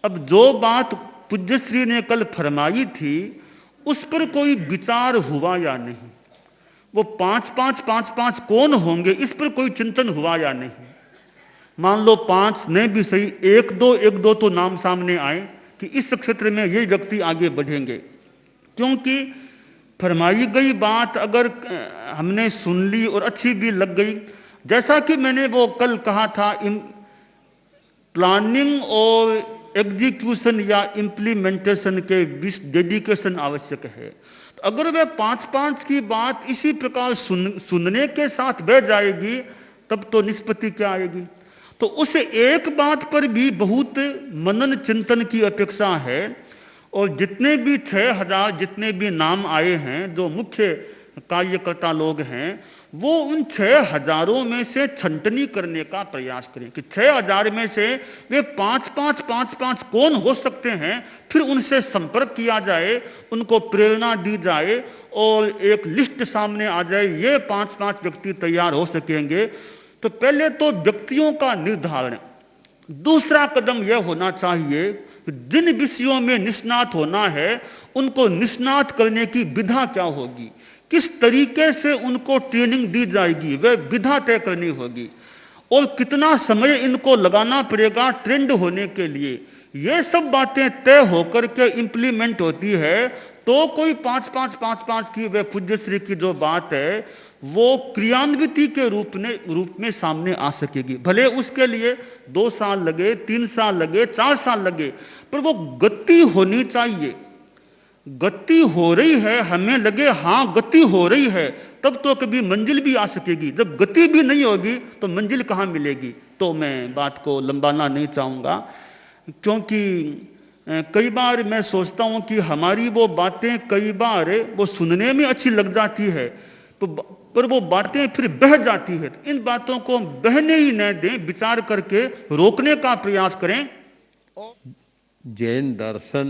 अब जो बात पूज्यश्री ने कल फरमाई थी उस पर कोई विचार हुआ या नहीं, वो 5-5-5-5 कौन होंगे इस पर कोई चिंतन हुआ या नहीं। मान लो 5 नहीं भी सही, 1-2 तो नाम सामने आए कि इस क्षेत्र में ये व्यक्ति आगे बढ़ेंगे, क्योंकि फरमाई गई बात अगर हमने सुन ली और अच्छी भी लग गई, जैसा कि मैंने वो कल कहा था, प्लानिंग और एग्जीक्यूशन या इम्प्लीमेंटेशन के बीच डेडिकेशन आवश्यक है। तो अगर वे 5-5 की बात इसी प्रकार सुनने के साथ बह जाएगी तब तो निष्पत्ति क्या आएगी। तो उस एक बात पर भी बहुत मनन चिंतन की अपेक्षा है और जितने भी 6000 जितने भी नाम आए हैं जो मुख्य कार्यकर्ता लोग हैं वो उन 6000 में से छंटनी करने का प्रयास करें कि 6000 में से वे 5-5-5-5 कौन हो सकते हैं, फिर उनसे संपर्क किया जाए, उनको प्रेरणा दी जाए और एक लिस्ट सामने आ जाए, ये 5-5 व्यक्ति तैयार हो सकेंगे। तो पहले तो व्यक्तियों का निर्धारण, दूसरा कदम यह होना चाहिए जिन विषयों में निष्णात होना है उनको निष्णात करने की विधा क्या होगी, किस तरीके से उनको ट्रेनिंग दी जाएगी, वह विधा तय करनी होगी, और कितना समय इनको लगाना पड़ेगा ट्रेंड होने के लिए। ये सब बातें तय होकर के इम्प्लीमेंट होती है तो कोई 5-5-5-5 की वह पूज्यश्री की जो बात है वो क्रियान्विति के रूप में सामने आ सकेगी। भले उसके लिए 2 साल लगे, 3 साल लगे, 4 साल लगे, पर वो गति होनी चाहिए। गति हो रही है, हमें लगे हाँ गति हो रही है, तब तो कभी मंजिल भी आ सकेगी। जब गति भी नहीं होगी तो मंजिल कहाँ मिलेगी। तो मैं बात को लंबाना नहीं चाहूँगा, क्योंकि कई बार मैं सोचता हूँ कि हमारी वो बातें कई बार वो सुनने में अच्छी लग जाती है, तो पर वो बातें फिर बह जाती है। इन बातों को बहने ही न दें, विचार करके रोकने का प्रयास करें। जैन दर्शन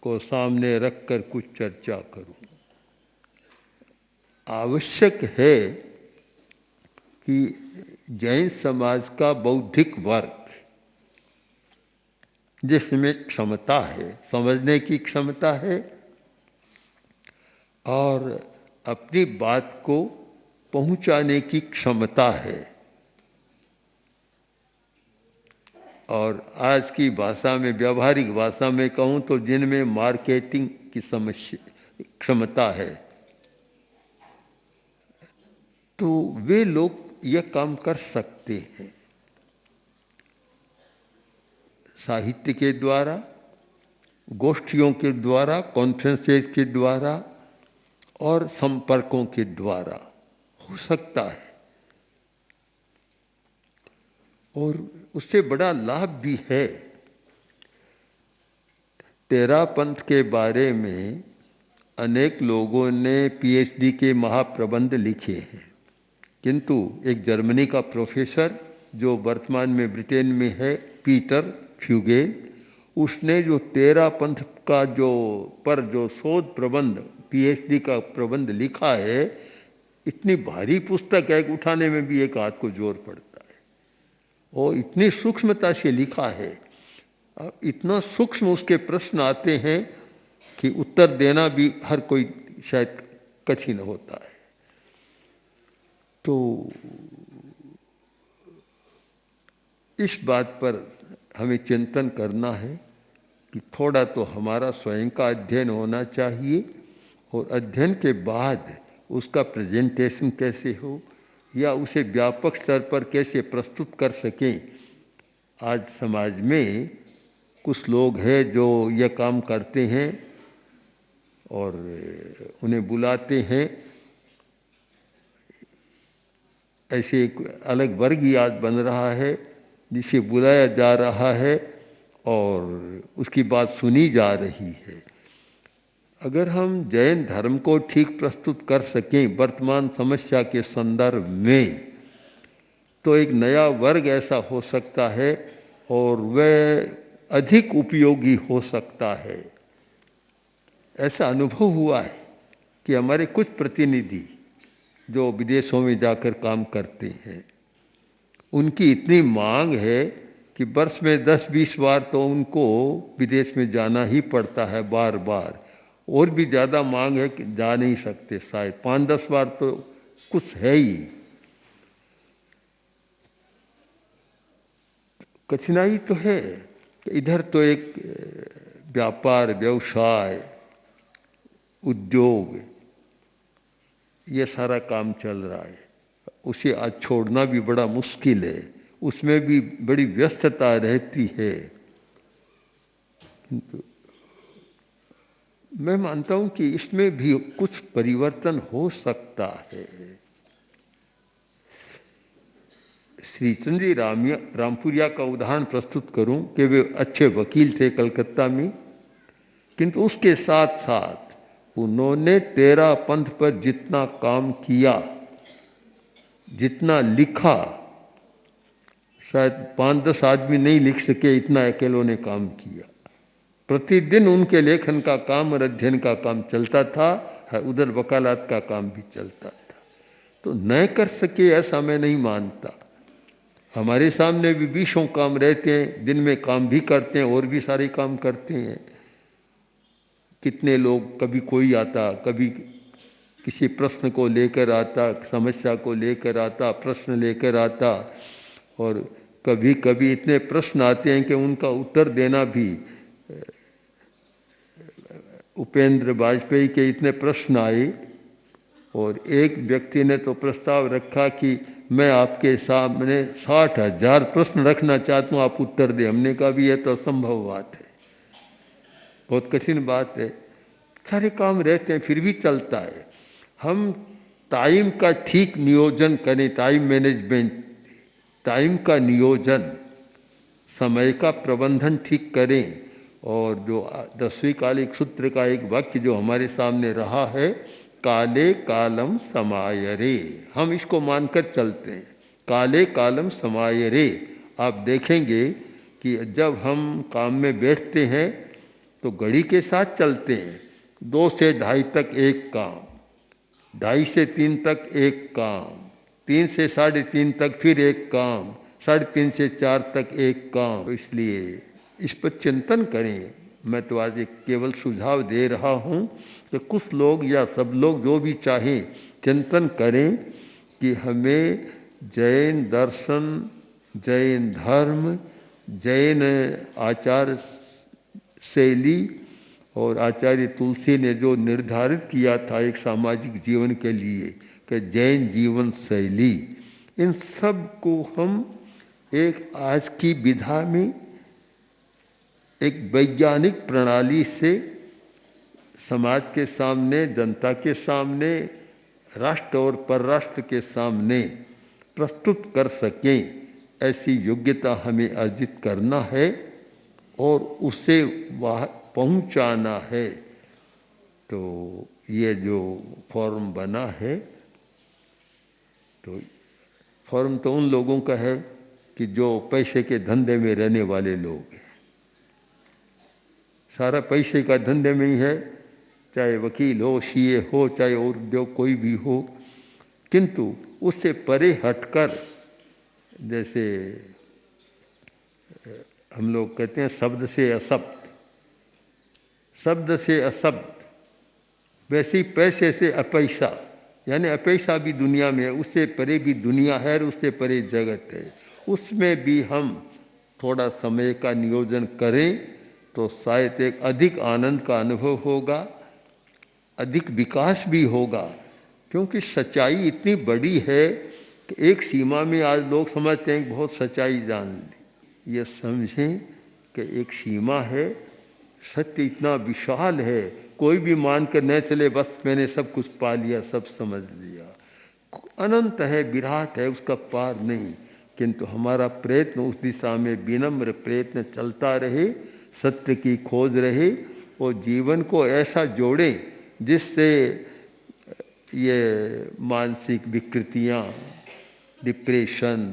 को सामने रखकर कुछ चर्चा करूं। आवश्यक है कि जैन समाज का बौद्धिक वर्ग, जिसमें क्षमता है, समझने की क्षमता है और अपनी बात को पहुंचाने की क्षमता है, और आज की भाषा में, व्यावहारिक भाषा में कहूँ तो जिनमें मार्केटिंग की क्षमता है, तो वे लोग यह काम कर सकते हैं। साहित्य के द्वारा, गोष्ठियों के द्वारा, कॉन्फ्रेंसेस के द्वारा और संपर्कों के द्वारा हो सकता है, और उससे बड़ा लाभ भी है। तेरा पंथ के बारे में अनेक लोगों ने पीएचडी के महाप्रबंध लिखे हैं, किंतु एक जर्मनी का प्रोफेसर जो वर्तमान में ब्रिटेन में है, पीटर फ्यूगेल, उसने जो तेरा पंथ का जो शोध प्रबंध, पीएचडी का प्रबंध लिखा है, इतनी भारी पुस्तक है कि उठाने में भी एक हाथ को जोर पड़ता है। और इतनी सूक्ष्मता से लिखा है, इतना सूक्ष्म उसके प्रश्न आते हैं कि उत्तर देना भी हर कोई शायद कठिन होता है। तो इस बात पर हमें चिंतन करना है कि थोड़ा तो हमारा स्वयं का अध्ययन होना चाहिए, और अध्ययन के बाद उसका प्रेजेंटेशन कैसे हो या उसे व्यापक स्तर पर कैसे प्रस्तुत कर सकें। आज समाज में कुछ लोग हैं जो यह काम करते हैं और उन्हें बुलाते हैं, ऐसे एक अलग वर्ग ही आज बन रहा है जिसे बुलाया जा रहा है और उसकी बात सुनी जा रही है। अगर हम जैन धर्म को ठीक प्रस्तुत कर सकें वर्तमान समस्या के संदर्भ में, तो एक नया वर्ग ऐसा हो सकता है और वह अधिक उपयोगी हो सकता है। ऐसा अनुभव हुआ है कि हमारे कुछ प्रतिनिधि जो विदेशों में जाकर काम करते हैं, उनकी इतनी मांग है कि वर्ष में 10-20 बार तो उनको विदेश में जाना ही पड़ता है, बार बार। और भी ज़्यादा मांग है कि जा नहीं सकते, शायद 5-10 बार तो कुछ है ही। कठिनाई तो है, इधर तो एक व्यापार, व्यवसाय, उद्योग, ये सारा काम चल रहा है, उसे आज छोड़ना भी बड़ा मुश्किल है, उसमें भी बड़ी व्यस्तता रहती है। मैं मानता हूं कि इसमें भी कुछ परिवर्तन हो सकता है। श्री चंद्री रामपुरिया का उदाहरण प्रस्तुत करूं कि वे अच्छे वकील थे कलकत्ता में, किंतु उसके साथ साथ उन्होंने तेरा पंथ पर जितना काम किया, जितना लिखा, शायद 5-10 आदमी नहीं लिख सके, इतना अकेलों ने काम किया। प्रतिदिन उनके लेखन का काम और अध्ययन का काम चलता था, उधर वकालत का काम भी चलता था। तो न कर सके ऐसा मैं नहीं मानता, हमारे सामने भी 20 काम रहते हैं, दिन में काम भी करते हैं और भी सारे काम करते हैं। कितने लोग, कभी कोई आता, कभी किसी प्रश्न को लेकर आता, समस्या को लेकर आता, प्रश्न लेकर आता, और कभी कभी इतने प्रश्न आते हैं कि उनका उत्तर देना भी, उपेंद्र वाजपेयी के इतने प्रश्न आए और एक व्यक्ति ने तो प्रस्ताव रखा कि मैं आपके सामने 60,000 प्रश्न रखना चाहता हूँ, आप उत्तर दें। हमने कहा भी यह तो असंभव बात है, बहुत कठिन बात है। सारे काम रहते हैं फिर भी चलता है। हम टाइम का ठीक नियोजन करें, टाइम मैनेजमेंट, टाइम का नियोजन, समय का प्रबंधन ठीक करें। और जो 10वीं कालिक सूत्र का एक वाक्य जो हमारे सामने रहा है, काले कालम समायरे, हम इसको मानकर चलते हैं। काले कालम समायरे। आप देखेंगे कि जब हम काम में बैठते हैं तो घड़ी के साथ चलते हैं। 2 से 2:30 तक एक काम, 2:30 से 3 तक एक काम, 3 से 3:30 तक फिर एक काम, 3:30 से 4 तक एक काम। तो इसलिए इस पर चिंतन करें। मैं तो आज एक केवल सुझाव दे रहा हूँ कि कुछ लोग या सब लोग जो भी चाहें चिंतन करें कि हमें जैन दर्शन, जैन धर्म, जैन आचार शैली और आचार्य तुलसी ने जो निर्धारित किया था एक सामाजिक जीवन के लिए कि जैन जीवन शैली, इन सब को हम एक आज की विधा में एक वैज्ञानिक प्रणाली से समाज के सामने, जनता के सामने, राष्ट्र और परराष्ट्र के सामने प्रस्तुत कर सकें, ऐसी योग्यता हमें अर्जित करना है और उसे वह पहुंचाना है। तो ये जो फॉर्म बना है, तो फॉर्म तो उन लोगों का है कि जो पैसे के धंधे में रहने वाले लोग हैं। सारा पैसे का धंधे में ही है, चाहे वकील हो, सीए हो, चाहे और उद्योग कोई भी हो। किंतु उससे परे हटकर, जैसे हम लोग कहते हैं शब्द से अशब्द, शब्द से अशब्द, वैसे ही पैसे से अपैसा, यानी अपैसा भी दुनिया में है, उससे परे भी दुनिया है और उससे परे जगत है। उसमें भी हम थोड़ा समय का नियोजन करें तो शायद एक अधिक आनंद का अनुभव होगा, अधिक विकास भी होगा। क्योंकि सच्चाई इतनी बड़ी है कि एक सीमा में आज लोग समझते हैं कि बहुत सच्चाई जान ली। ये समझें कि एक सीमा है, सत्य इतना विशाल है, कोई भी मान कर न चले बस मैंने सब कुछ पा लिया, सब समझ लिया। अनंत है, विराट है, उसका पार नहीं। किंतु हमारा प्रयत्न उस दिशा में विनम्र प्रयत्न चलता रहे, सत्य की खोज रहे और जीवन को ऐसा जोड़े जिससे ये मानसिक विकृतियाँ, डिप्रेशन,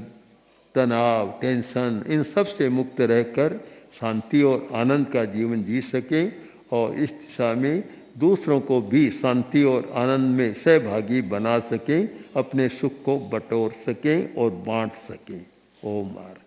तनाव, टेंशन, इन सब से मुक्त रहकर शांति और आनंद का जीवन जी सकें और इस दिशा में दूसरों को भी शांति और आनंद में सहभागी बना सकें, अपने सुख को बटोर सकें और बांट सकें। ओम आर